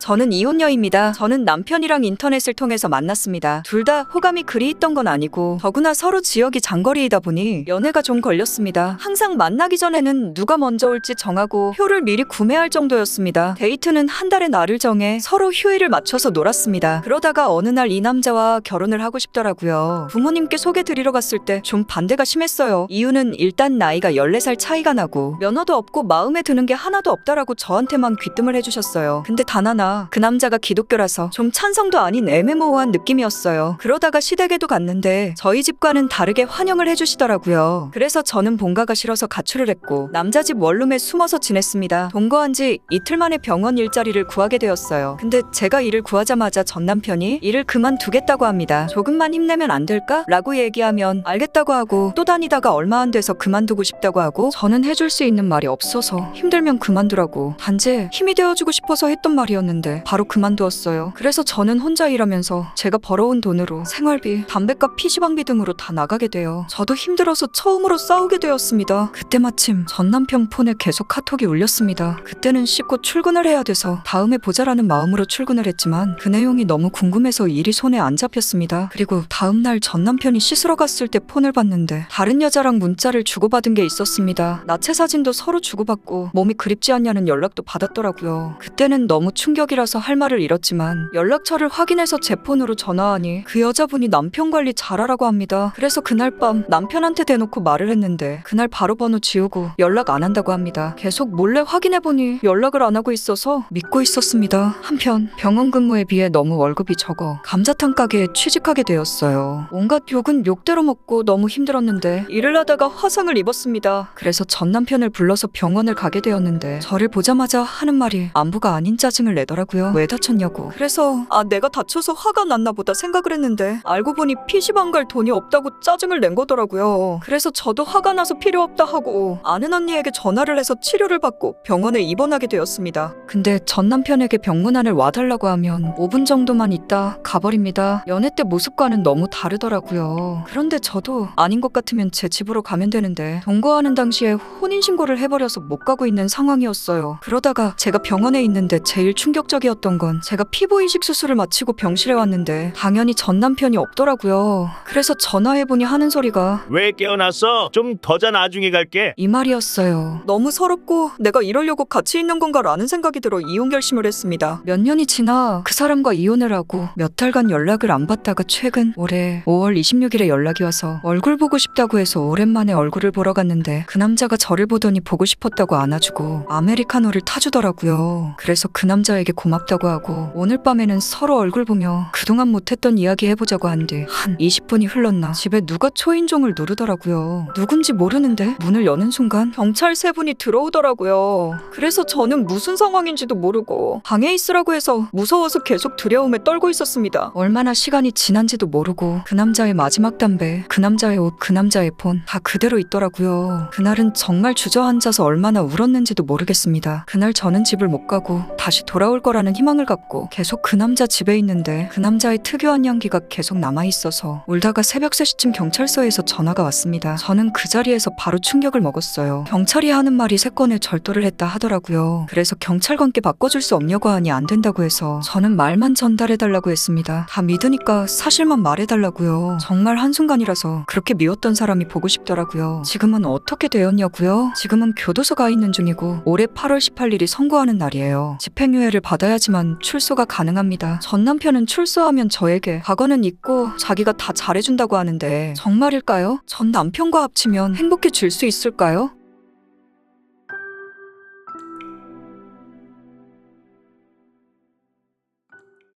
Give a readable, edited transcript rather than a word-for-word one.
저는 이혼녀입니다. 저는 남편이랑 인터넷을 통해서 만났습니다. 둘 다 호감이 그리 있던 건 아니고 더구나 서로 지역이 장거리이다 보니 연애가 좀 걸렸습니다. 항상 만나기 전에는 누가 먼저 올지 정하고 표를 미리 구매할 정도였습니다. 데이트는 한 달에 날을 정해 서로 휴일을 맞춰서 놀았습니다. 그러다가 어느 날 이 남자와 결혼을 하고 싶더라고요. 부모님께 소개드리러 갔을 때 좀 반대가 심했어요. 이유는 일단 나이가 14살 차이가 나고 면허도 없고 마음에 드는 게 하나도 없다라고 저한테만 귀뜸을 해주셨어요. 근데 단 하나, 그 남자가 기독교라서 좀 찬성도 아닌 애매모호한 느낌이었어요. 그러다가 시댁에도 갔는데 저희 집과는 다르게 환영을 해주시더라고요. 그래서 저는 본가가 싫어서 가출을 했고 남자 집 원룸에 숨어서 지냈습니다. 동거한 지 이틀 만에 병원 일자리를 구하게 되었어요. 근데 제가 일을 구하자마자 전 남편이 일을 그만두겠다고 합니다. 조금만 힘내면 안 될까? 라고 얘기하면 알겠다고 하고 또 다니다가 얼마 안 돼서 그만두고 싶다고 하고 저는 해줄 수 있는 말이 없어서 힘들면 그만두라고 단지 힘이 되어주고 싶어서 했던 말이었는데 바로 그만두었어요. 그래서 저는 혼자 일하면서 제가 벌어온 돈으로 생활비, 담배값, PC방비 등으로 다 나가게 돼요. 저도 힘들어서 처음으로 싸우게 되었습니다. 그때 마침 전 남편 폰에 계속 카톡이 울렸습니다. 그때는 씻고 출근을 해야 돼서 다음에 보자라는 마음으로 출근을 했지만 그 내용이 너무 궁금해서 일이 손에 안 잡혔습니다. 그리고 다음날 전 남편이 씻으러 갔을 때 폰을 봤는데 다른 여자랑 문자를 주고받은 게 있었습니다. 나체 사진도 서로 주고받고 몸이 그립지 않냐는 연락도 받았더라고요. 그때는 너무 충격이라서 할 말을 잃었지만 연락처를 확인해서 제 폰으로 전화하니 그 여자분이 남편 관리 잘하라고 합니다. 그래서 그날 밤 남편한테 대놓고 말을 했는데 그날 바로 번호 지우고 연락 안 한다고 합니다. 계속 몰래 확인해보니 연락을 안 하고 있어서 믿고 있었습니다. 한편 병원 근무에 비해 너무 월급이 적어 감자탕 가게에 취직하게 되었어요. 온갖 욕은 욕대로 먹고 너무 힘들었는데 일을 하다가 화상을 입었습니다. 그래서 전 남편을 불러서 병원을 가게 되었는데 저를 보자마자 하는 말이 안부가 아닌 짜증을 내더라고요. 왜 다쳤냐고. 그래서 내가 다쳐서 화가 났나 보다 생각을 했는데 알고 보니 PC방 갈 돈이 없다고 짜증을 낸 거더라고요. 그래서 저도 화가 나서 필요 없다 하고 아는 언니에게 전화를 해서 치료를 받고 병원에 입원하게 되었습니다. 근데 전 남편에게 병문안을 와달라고 하면 5분 정도만 있다 가버립니다. 연애 때 모습과는 너무 다르더라고요. 그런데 저도 아닌 것 같으면 제 집으로 가면 되는데 동거하는 당시에 혼인신고를 해버려서 못 가고 있는 상황이었어요. 그러다가 제가 병원에 있는데 제일 충격적이었던 건 제가 피부 이식 수술을 마치고 병실에 왔는데 당연히 전 남편이 없더라고요. 그래서 전화해보니 하는 소리가 왜 깨어났어? 좀 더 자 나중에 갈게. 이 말이었어요. 너무 서럽고 내가 이러려고 같이 있는 건가 라는 생각이 들어 이혼 결심을 했습니다. 몇 년이 지나 그 사람과 이혼을 하고 몇 달간 연락을 안 받다가 최근 올해 5월 26일에 연락이 와서 얼굴 보고 싶다고 해서 오랜만에 얼굴을 보러 갔는데 그 남자가 저를 보더니 보고 싶었다고 안아주고 아메리카노를 타주더라고요. 그래서 그 남자에게 고맙다고 하고 오늘 밤에는 서로 얼굴 보며 그동안 못했던 이야기 해보자고 한 뒤 한 20분이 흘렀나 집에 누가 초인종을 누르더라고요. 누군지 모르는데 문을 여는 순간 경찰 3분이 들어오더라고요. 그래서 저는 무슨 상황인지도 모르고 방에 있으라고 해서 무서워서 계속 두려움에 떨고 있었습니다. 얼마나 시간이 지난지도 모르고 그 남자의 마지막 담배, 그 남자의 옷, 그 남자의 폰 다 그대로 있더라고요. 그날은 정말 주저앉아서 얼마나 울었는지도 모르겠습니다. 그날 저는 집을 못 가고 다시 돌아올 거라는 희망을 갖고 계속 그 남자 집에 있는데 그 남자의 특유한 향기가 계속 남아있어서 울다가 새벽 3시쯤 경찰서에서 전화가 왔습니다. 저는 그 자리에서 바로 충격을 먹었어요. 경찰이 하는 말이 3건의 절도를 했다 하더라고요. 그래서 경찰관께 바꿔줄 수 없냐고 하니 안 된다고 해서 저는 말만 전달해달라고 했습니다. 다 믿으니까 사실만 말해달라고요. 정말 한순간이라서 그렇게 미웠던 사람이 보고 싶더라고요. 지금은 어떻게 되었냐고요? 지금은 교도소 가 있는 중이고 올해 8월 18일이 선고하는 날이에요. 집행유예를 받아야지만 출소가 가능합니다. 전 남편은 출소하면 저에게 과거는 잊고 자기가 다 잘해준다고 하는데 정말일까요? 전 남편과 합치면 행복해질 수 있을까요?